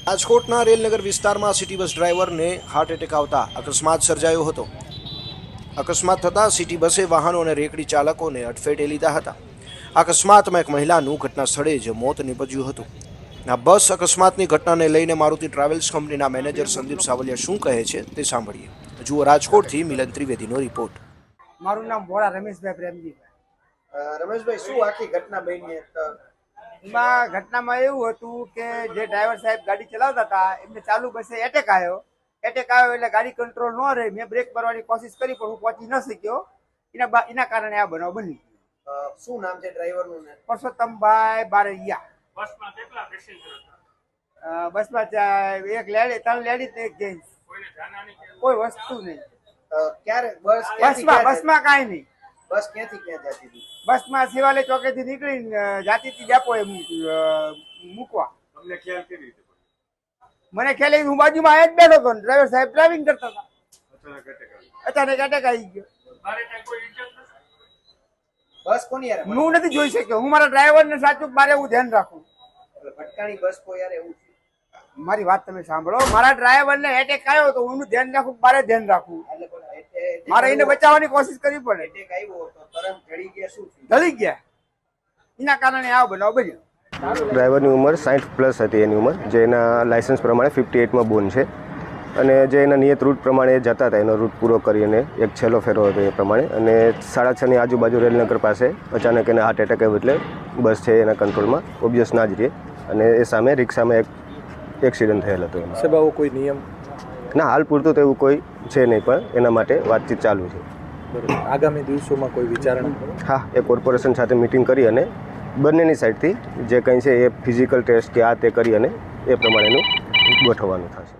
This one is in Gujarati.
રાજકોટના રેલનગર વિસ્તારમાં સિટી બસ ડ્રાઈવરને હાર્ટ એટેક આવતા અકસ્માત સર્જાયો હતો। અકસ્માત થતાં સિટી બસે વાહનો અને રેકડી ચાલકોને અડફેટે લીધા હતા। અકસ્માતમાં એક મહિલાનું ઘટના સ્થળે જ મોત નીપજ્યું હતું। આ બસ અકસ્માતની ઘટનાને લઈને મારુતિ ટ્રાવેલ્સ કંપનીના મેનેજર સંદીપ સાવલિયા શું કહે છે તે સાંભળીએ। જુઓ રાજકોટથી મિલન ત્રિવેદીનો રિપોર્ટ। મારું નામ ભોળા રમેશભાઈ પ્રેમજીભાઈ। રમેશભાઈ, શું આખી ઘટના બની? એમાં ઘટનામાં એવું હતું કે જે ડ્રાઈવર સાહેબ ગાડી ચલાવતા હતા એમને ચાલુ બસે એટેક આવ્યો એટલે ગાડી કંટ્રોલ ન રહી। મેં બ્રેક મારવાની કોશિશ કરી પણ હું પહોંચી ન શક્યો। એના કારણે આ બનાવ બની। શું નામ છે ડ્રાઈવરનું? પરસોત્તમભાઈ બારૈયા। બસમાં કેટલા પેસેન્જર હતા? બસમાં એક લેડી, 3 લેડી ને 1 જેન્ટ્સ। કોઈને જાનહાની કે કોઈ વસ્તુ નહીં ક્યારે બસમાં કાંઈ નહીં। બસ ક્યાંથી ક્યાં જતી હતી? બસમાં શિવાલય ચોકેથી નીકળીને જાતી હતી ડેપોએ મૂકવા। તમને ખ્યાલ કેવી રીતે પડ્યો? મને ખ્યાલ આવી, હું બાજુમાં જ બેઠો હતો, ડ્રાઈવર સાહેબ ડ્રાઇવિંગ કરતા હતા। અચાનક એટેક આવ્યો. અચાનક એટેક આવી ગયો। મારે ત્યાં કોઈ ઇજ્જત નથી? બસ કોની યાર? હું નથી જોઈ શક્યો। હું મારા ડ્રાઈવરને સાચું મારે હું ધ્યાન રાખું। ભટકાણી બસ કોઈ યાર એવું છે? મારી વાત તમે સાંભળો, મારા ડ્રાઈવરને એટેક આવ્યો તો હું એનું ધ્યાન રાખું, મારે ધ્યાન રાખવું। મારે એને બચાવવાની કોશિશ કરવી પડે। એટેક આવ્યો તો તરત જડી ગયા, શું થયું? ઢળી ગયા, એના કારણે આ બનાવ બન્યો। ડ્રાઈવરની ઉંમર 60+ હતી। એની ઉંમર જે એના લાયસન્સ પ્રમાણે 58માં બોર્ન છે અને જે એના નિયત રૂટ પ્રમાણે જતા હતા, એનો રૂટ પૂરો કરીને એક છેલ્લો ફેરો હતો એ પ્રમાણે, અને 6:30ની આજુબાજુ રેલનગર પાસે અચાનક એને હાર્ટ એટેક આવ્યો। એટલે બસ છે એના કંટ્રોલમાં ઓબ્વિયસ ના જ રહે અને એ સામે રિક્ષામાં એક એક્સિડન્ટ થયેલ હતો। એમાં સભાઓ કોઈ નિયમ ના, હાલ પૂરતું તો એવું કોઈ છે નહીં, પણ એના માટે વાતચીત ચાલુ છે। બરાબર, આગામી દિવસોમાં કોઈ વિચારણા? હા, એ કોર્પોરેશન સાથે મિટિંગ કરી અને બંનેની સાઈડથી જે કંઈ છે એ ફિઝિકલ ટેસ્ટ કે આ તે કરી અને એ પ્રમાણેનું ગોઠવવાનું થશે।